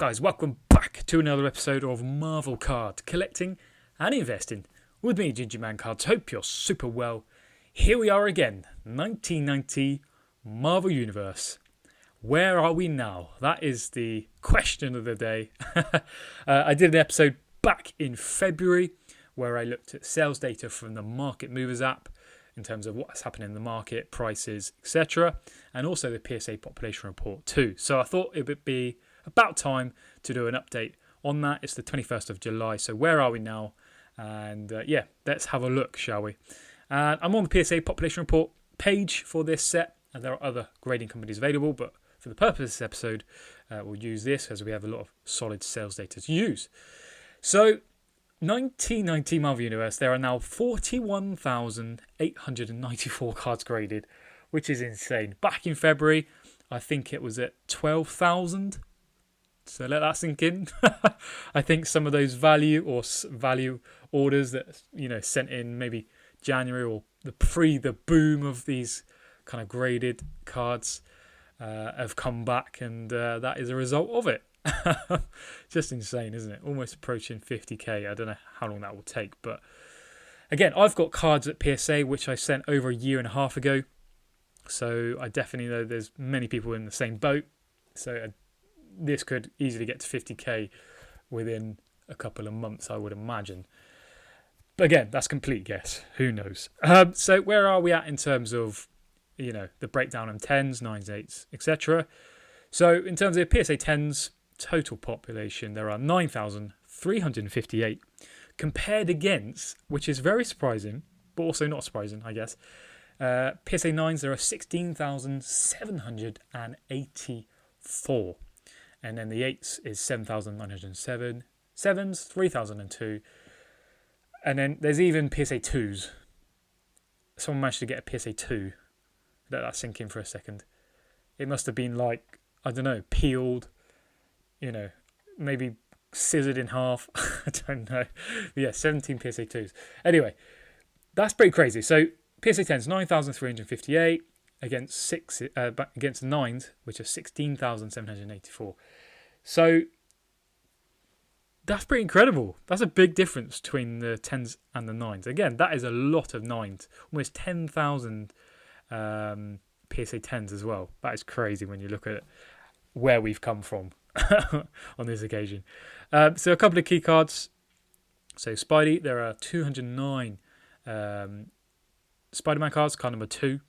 guys, welcome back to another episode of Marvel Cards, collecting and investing with me, Ginger Man Cards. Hope you're super well. Here we are again, 1990 Marvel Universe. Where are we now? That is the question of the day. I did an episode back in February where I looked at sales data from the Market Movers app in terms of what's happening in the market, prices, etc. And also the PSA population report too. So I thought it would be about time to do an update on that. It's the 21st of July. So where are we now? And let's have a look, shall we? And I'm on the PSA population report page for this set. And there are other grading companies available, but for the purpose of this episode, we'll use this as we have a lot of solid sales data to use. So 1990 Marvel Universe, there are now 41,894 cards graded, which is insane. Back in February, I think it was at 12,000. So let that sink in. I think some of those value orders that sent in maybe January or the boom of these kind of graded cards have come back, and that is a result of it. Just insane, isn't it? Almost approaching 50k. I don't know how long that will take, but again, I've got cards at PSA which I sent over a year and a half ago, so I definitely know there's many people in the same boat. So this could easily get to 50k within a couple of months, I would imagine. But again, that's complete guess. Who knows? So where are we at in terms of the breakdown on 10s, 9s, 8s, etc. So in terms of PSA 10s, total population, there are 9,358 compared against, which is very surprising, but also not surprising, I guess. PSA 9s, there are 16,784. And then the 8s is 7,907. 7s, 3,002. And then there's even PSA 2s. Someone managed to get a PSA 2. Let that sink in for a second. It must have been like, I don't know, peeled, maybe scissored in half. I don't know. But yeah, 17 PSA 2s. Anyway, that's pretty crazy. So PSA 10s, 9,358 against 9s, which are 16,784. So that's pretty incredible. That's a big difference between the 10s and the 9s. Again, that is a lot of 9s. Almost 10,000 PSA 10s as well. That is crazy when you look at where we've come from on this occasion. So a couple of key cards. So Spidey, there are 209 Spiderman cards, card number 2.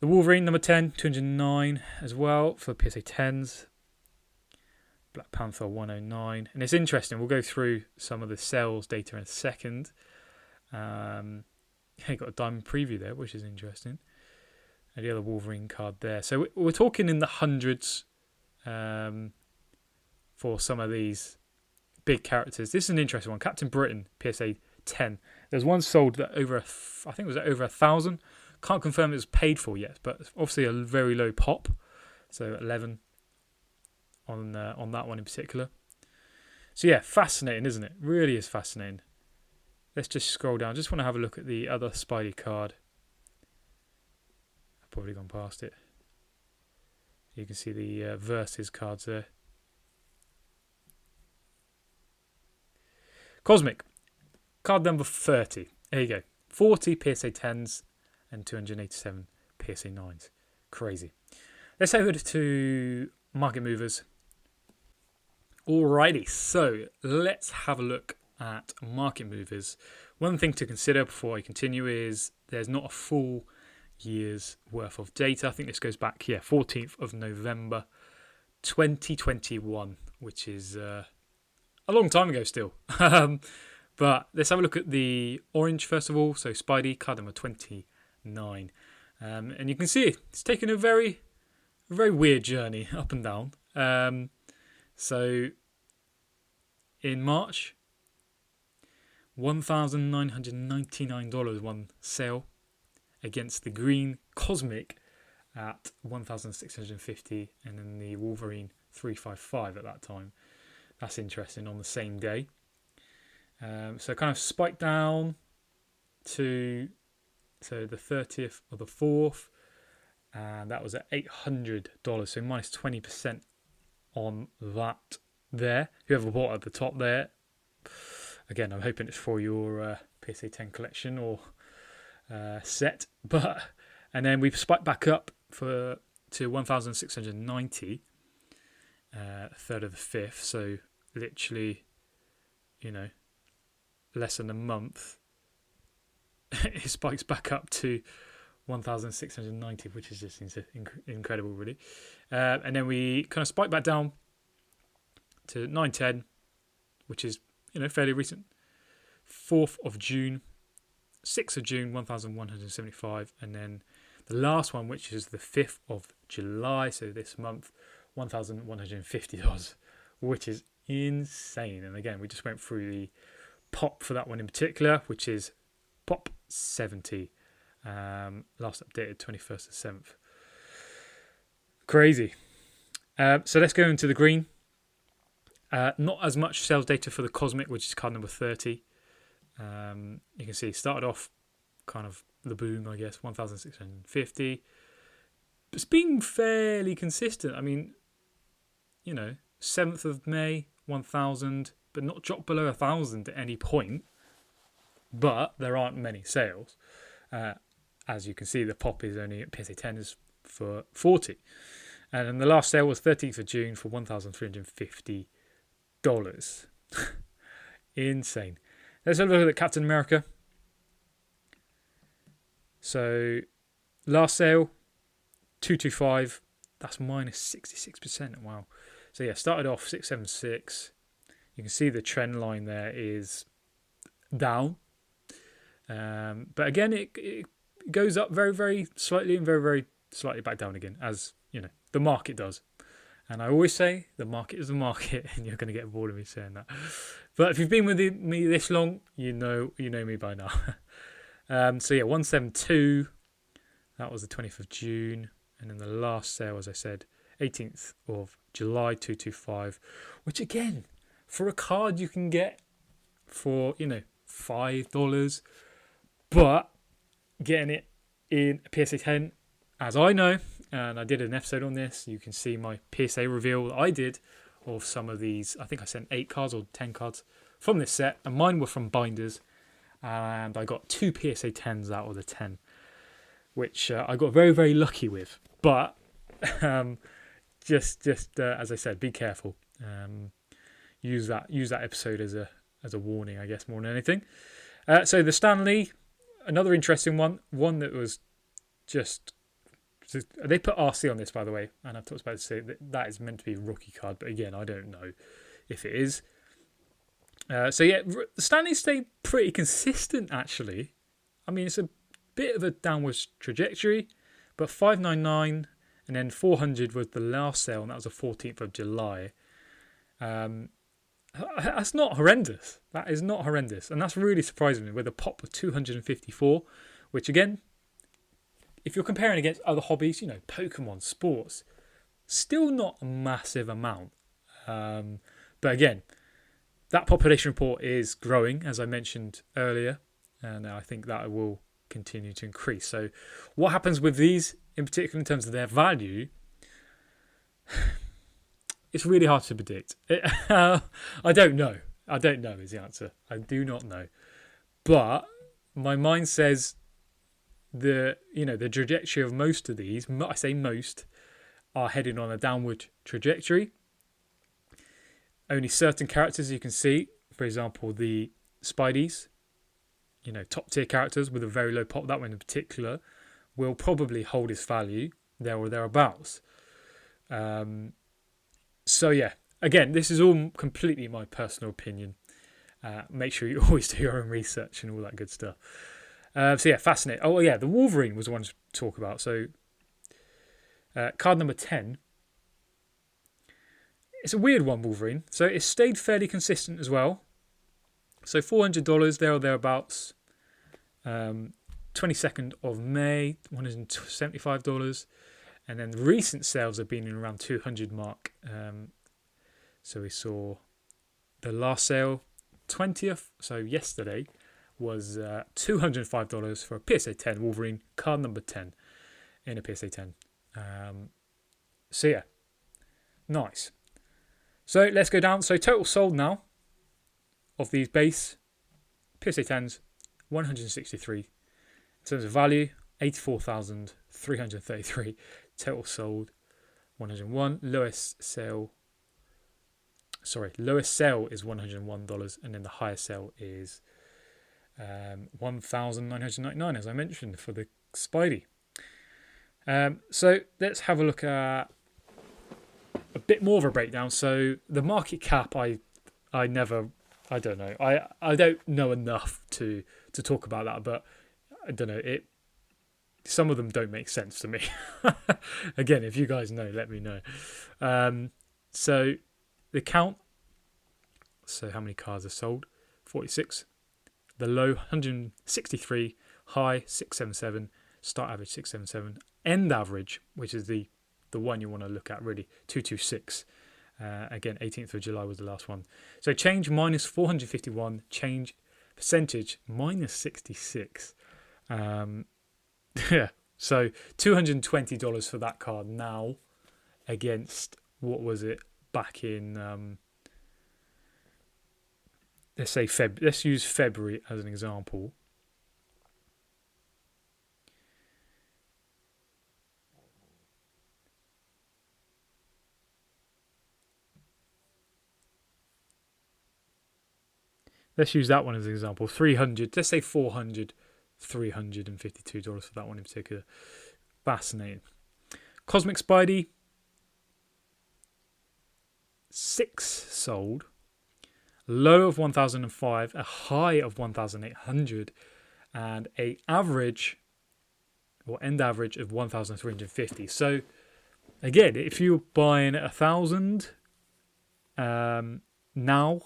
The Wolverine, number 10, 209 as well for PSA 10s. Black Panther, 109. And it's interesting, we'll go through some of the sales data in a second. You got a diamond preview there, which is interesting. And the other Wolverine card there. So we're talking in the hundreds for some of these big characters. This is an interesting one. Captain Britain, PSA 10. There's one sold that over 1,000. Can't confirm it was paid for yet, but obviously a very low pop. So 11 on that one in particular. So yeah, fascinating, isn't it? Really is fascinating. Let's just scroll down. Just want to have a look at the other Spidey card. I've probably gone past it. You can see the Versus cards there. Cosmic. Card number 30. There you go. 40 PSA 10s and 287 PSA 9s. Crazy. Let's head over to Market Movers. Alrighty, so let's have a look at Market Movers. One thing to consider before I continue is there's not a full year's worth of data. I think this goes back, 14th of November 2021, which is a long time ago still. But let's have a look at the orange first of all. So Spidey, card number 29. And you can see it's taken a very, very weird journey up and down. So in March, $1,999 one sale against the green Cosmic at $1,650, and then the Wolverine 355 at that time. That's interesting on the same day. So kind of spiked down to the 30th of the 4th, and that was at $800, so minus 20% on that there. Whoever bought at the top there, again, I'm hoping it's for your PSA 10 collection or set. And then we've spiked back up to 1,690, 3rd of the 5th. So literally, less than a month, it spikes back up to 1,690, which is just incredible, really. And then we kind of spike back down to 910, which is fairly recent. 4th of June, 6th of June, 1,175, and then the last one, which is the 5th of July, so this month, $1,150, which is insane. And again, we just went through the pop for that one in particular, which is Pop 70. Last updated 21st of 7th. Crazy. So let's go into the green. Not as much sales data for the Cosmic, which is card number 30. You can see it started off kind of the boom, I guess, 1,650. It's been fairly consistent. I mean, 7th of May, 1,000, but not dropped below 1,000 at any point. But there aren't many sales. As you can see, the pop is only at PSA 10 is for 40. And then the last sale was 13th of June for $1,350. Insane. Let's have a look at Captain America. So last sale, 225. That's minus 66%. Wow. So yeah, started off 676. You can see the trend line there is down. But again, it goes up very, very slightly and very, very slightly back down again, as the market does. And I always say the market is the market, and you're going to get bored of me saying that. But if you've been with me this long, you know me by now. So yeah, 172. That was the 20th of June, and then the last sale, as I said, 18th of July, 225. Which again, for a card you can get for $5, but getting it in a PSA 10, as I know, and I did an episode on this, you can see my PSA reveal that I did of some of these. I think I sent 8 cards or 10 cards from this set, and mine were from binders, and I got 2 PSA 10s out of the 10, which I got very, very lucky with. But just as I said, be careful. Use that episode as a warning, I guess, more than anything. So the Stan Lee, another interesting one that was just. They put RC on this, by the way, and I've talked about it. That is meant to be a rookie card, but again, I don't know if it is. So yeah, the Stan Lee stayed pretty consistent, actually. I mean, it's a bit of a downward trajectory, but 599 and then 400 was the last sale, and that was the 14th of July. That's not horrendous. That is not horrendous, and that's really surprising me with a pop of 254, which again, if you're comparing against other hobbies, Pokemon, sports, still not a massive amount. But again, that population report is growing, as I mentioned earlier, and I think that will continue to increase. So what happens with these, in particular in terms of their value, it's really hard to predict. I don't know. I don't know is the answer. I do not know. But my mind says the trajectory of most of these, I say most, are heading on a downward trajectory. Only certain characters you can see, for example, the Spideys, top tier characters with a very low pop, that one in particular, will probably hold its value there or thereabouts. So yeah, again, this is all completely my personal opinion. Make sure you always do your own research and all that good stuff. So yeah, fascinating. Oh yeah, the Wolverine was the one to talk about. So card number 10. It's a weird one, Wolverine. So it stayed fairly consistent as well. So $400 there or thereabouts. 22nd of May, $175. And then the recent sales have been in around 200 mark. So we saw the last sale, 20th, so yesterday, was $205 for a PSA 10 Wolverine, card number 10 in a PSA 10. So yeah, nice. So let's go down. So total sold now of these base PSA 10s, 163. In terms of value, 84,333. Total sold, 101. Lowest sale is $101, and then the highest sale is $1,999, as I mentioned, for the Spidey. So let's have a look at a bit more of a breakdown. So the market cap, I don't know. I don't know enough to talk about that, but I don't know. Some of them don't make sense to me. Again, if you guys know, let me know. So the count. So how many cards are sold? 46. The low 163, high 677, start average 677, end average, which is the one you want to look at really, 226. Again, 18th of July was the last one. So change minus 451, change percentage minus 66. Yeah, so $220 for that card now against, what was it back in, let's say let's use February as an example. Let's use that one as an example. 300, let's say 400, $352 for that one in particular. Fascinating. Cosmic Spidey, 6 sold. Low of 1,005, a high of 1,800, and a average or end average of 1,350. So again, if you're buying 1,000 now,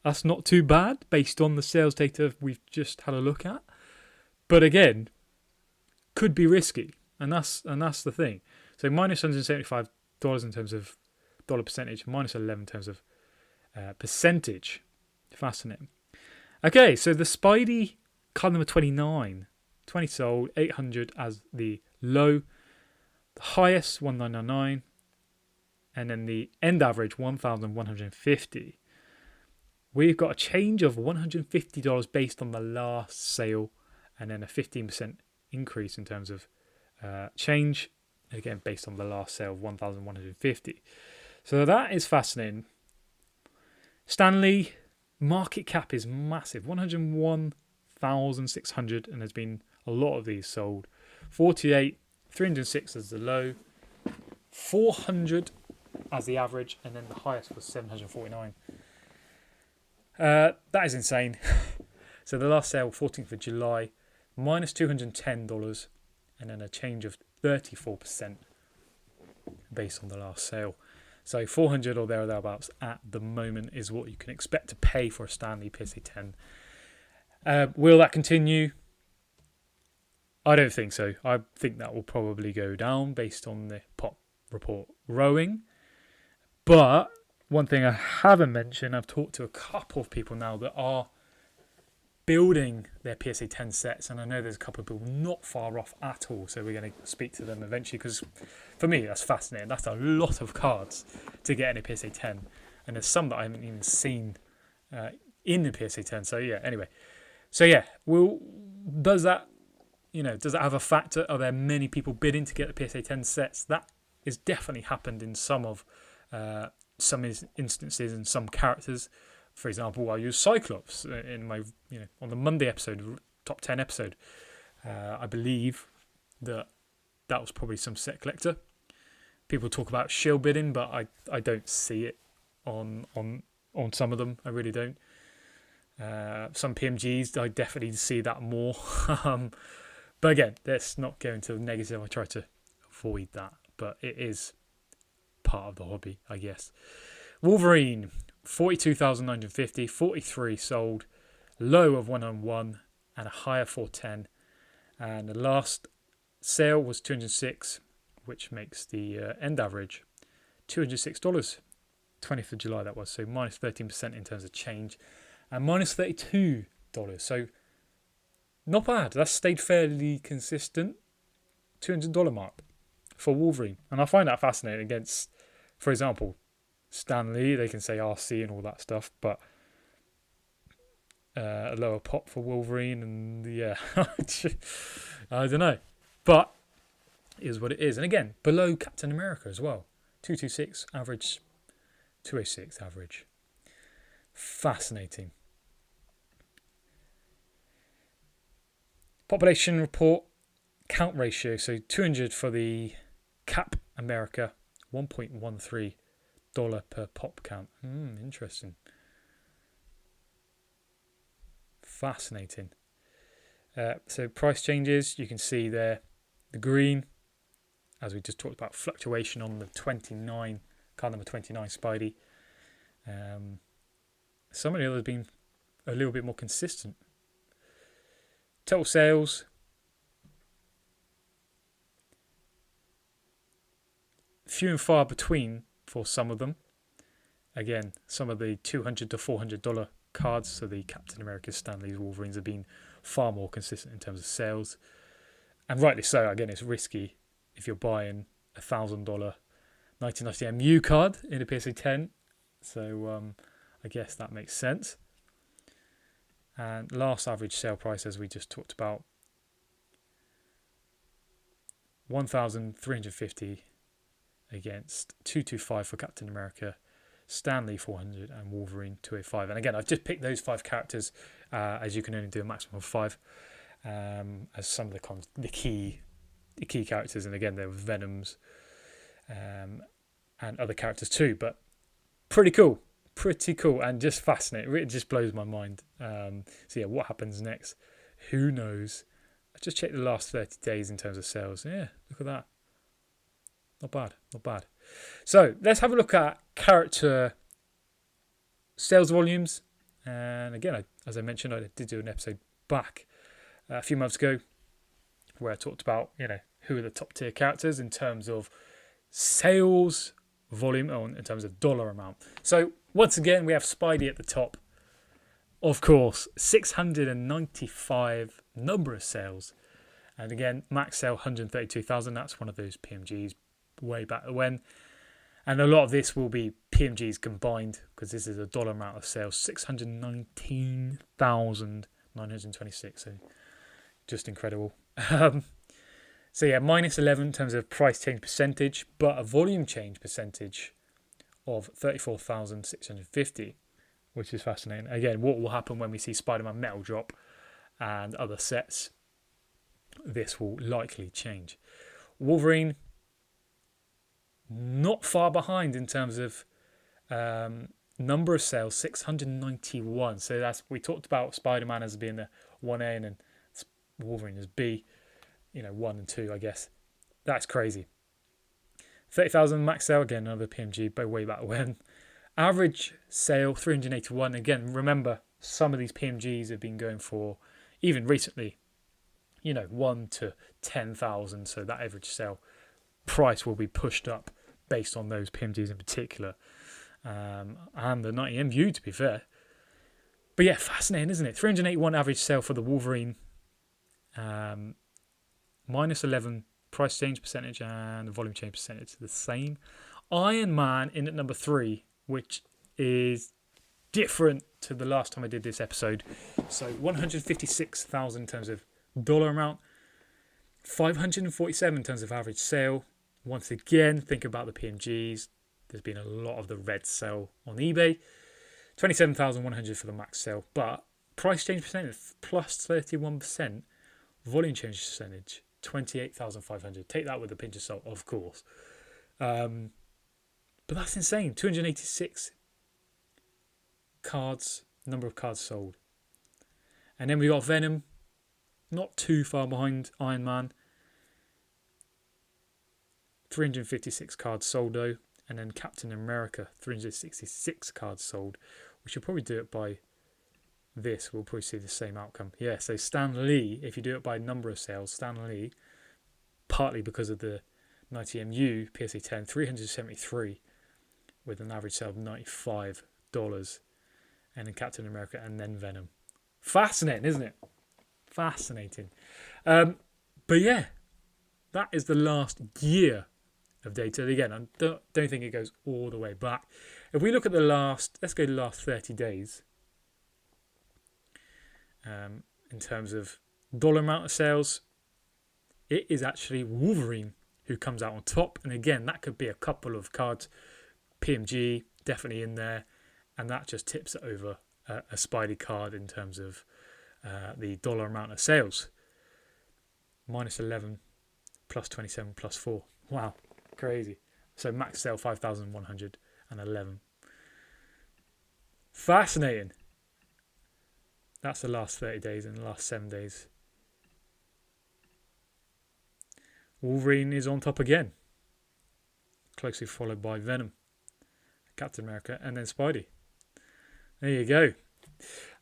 that's not too bad based on the sales data we've just had a look at. But again, could be risky, and that's the thing. So minus $175 in terms of dollar percentage, minus 11 in terms of percentage. Fascinating. Okay, so the Spidey card number 29, 20 sold, 800 as the low, the highest 1,999, and then the end average 1,150. We've got a change of $150 based on the last sale, and then a 15% increase in terms of change, again based on the last sale of 1,150. So that is fascinating. Stanley market cap is massive, 101,600, and there's been a lot of these sold. 48, 306 as the low, 400 as the average, and then the highest was 749. That is insane. So the last sale, 14th of July, minus $210, and then a change of 34% based on the last sale. So 400 or thereabouts at the moment is what you can expect to pay for a Stanley PSA 10. Will that continue? I don't think so. I think that will probably go down based on the pop report growing. But one thing I haven't mentioned, I've talked to a couple of people now that are building their PSA 10 sets, and I know there's a couple of people not far off at all, so we're going to speak to them eventually, because for me that's fascinating. That's a lot of cards to get in a PSA 10, and there's some that I haven't even seen in the PSA 10. So yeah, anyway, so yeah, does that have a factor? Are there many people bidding to get the PSA 10 sets? That has definitely happened in some instances and some characters. For example, I use Cyclops in my, on the Monday episode, top 10 episode. I believe that was probably some set collector. People talk about shield bidding, but I don't see it on some of them. I really don't. Some PMGs, I definitely see that more. But again, let's not go into the negative. I try to avoid that, but it is part of the hobby, I guess. Wolverine, 42,950, 43 sold, low of 101 and a high of 410, and the last sale was 206, which makes the end average $206. 20th of July that was, so minus 13% in terms of change, and minus $32. So not bad. That's stayed fairly consistent. $200 mark for Wolverine, and I find that fascinating against, for example, Stan Lee, they can say RC and all that stuff, but a lower pop for Wolverine, and yeah, I don't know. But it is what it is. And again, below Captain America as well. 226 average, 206 average. Fascinating. Population report count ratio. So 200 for the Cap America, $1.13 per pop count. Interesting. Fascinating. So price changes, you can see there the green, as we just talked about, fluctuation on the 29, card number 29 Spidey. Some of the others have been a little bit more consistent. Total sales, few and far between for some of them. Again, some of the $200 to $400 cards, so the Captain America, Stan Lee's, Wolverines, have been far more consistent in terms of sales. And rightly so. Again, it's risky if you're buying a $1,000 1990 MU card in a PSA 10. So I guess that makes sense. And last average sale price, as we just talked about, $1,350 against $225 for Captain America, Stan Lee 400, and Wolverine 205. And again, I've just picked those 5 characters, as you can only do a maximum of 5, as some of the key characters. And again, there were Venoms and other characters too. But pretty cool, and just fascinating. It just blows my mind. So yeah, what happens next? Who knows? I just checked the last 30 days in terms of sales. Yeah, look at that. Not bad. So let's have a look at character sales volumes. And again, as I mentioned, I did do an episode back a few months ago where I talked about, who are the top tier characters in terms of sales volume, or in terms of dollar amount. So once again, we have Spidey at the top. Of course, 695 number of sales. And again, max sale 132,000. That's one of those PMGs way back when. And a lot of this will be PMGs combined, because this is a dollar amount of sales. 619,926. So just incredible. So yeah, minus 11 in terms of price change percentage, but a volume change percentage of 34,650, which is fascinating. Again, what will happen when we see Spider-Man Metal Drop and other sets? This will likely change. Wolverine, not far behind in terms of number of sales, 691. So we talked about Spider-Man as being the 1A and then Wolverine as B, 1 and 2, I guess. That's crazy. 30,000 max sale, again, another PMG, by way back when. Average sale, 381. Again, remember, some of these PMGs have been going for, even recently, 1 to 10,000. So that average sale price will be pushed up based on those PMGs in particular. And the 90 MU, to be fair. But yeah, fascinating, isn't it? 381 average sale for the Wolverine. Minus 11 price change percentage, and the volume change percentage the same. Iron Man in at number 3, which is different to the last time I did this episode. So 156,000 in terms of dollar amount, 547 in terms of average sale. Once again, think about the PMGs. There's been a lot of the red sale on eBay. 27,100 for the max sale, but price change percentage plus 31%. Volume change percentage 28,500. Take that with a pinch of salt, of course. But that's insane. 286 cards, number of cards sold. And then we got Venom, not too far behind Iron Man. 356 cards sold though. And then Captain America, 366 cards sold. We should probably do it by this. We'll probably see the same outcome. Yeah, so Stan Lee, if you do it by number of sales, Stan Lee, partly because of the 90 MU PSA 10, 373 with an average sale of $95. And then Captain America and then Venom. Fascinating, isn't it? Fascinating. But yeah, that is the last year of data. Again, I don't think it goes all the way back. if we look at let's go to the last 30 days in terms of dollar amount of sales, it is actually Wolverine who comes out on top. And again, that could be a couple of cards. PMG definitely in there, and that just tips it over a Spidey card in terms of the dollar amount of sales. -11, +27, +4. Wow, crazy. So max sale 5,111. Fascinating. That's the last 30 days and the last 7 days. Wolverine is on top again, closely followed by Venom, Captain America, and then Spidey. There you go.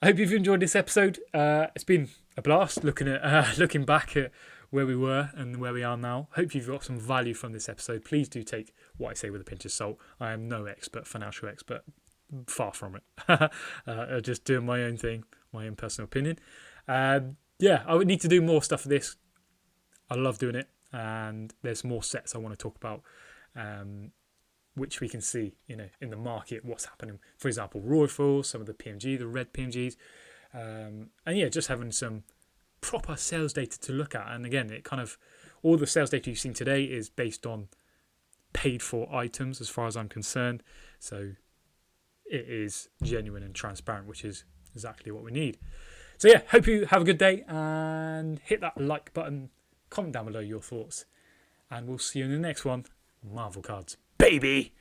I hope you've enjoyed this episode. It's been a blast looking back at where we were and where we are now. Hope you've got some value from this episode. Please do take what I say with a pinch of salt. I am no financial expert, far from it. Just doing my own thing, my own personal opinion. I would need to do more stuff for this. I love doing it, and there's more sets I want to talk about, which we can see, in the market, what's happening. For example, Royal, some of the PMG, the red PMGs, and just having some proper sales data to look at. And again, it kind of, all the sales data you've seen today is based on paid for items as far as I'm concerned. So it is genuine and transparent, which is exactly what we need. So hope you have a good day, and hit that like button, comment down below your thoughts, and we'll see you in the next one. Marvel Cards, baby!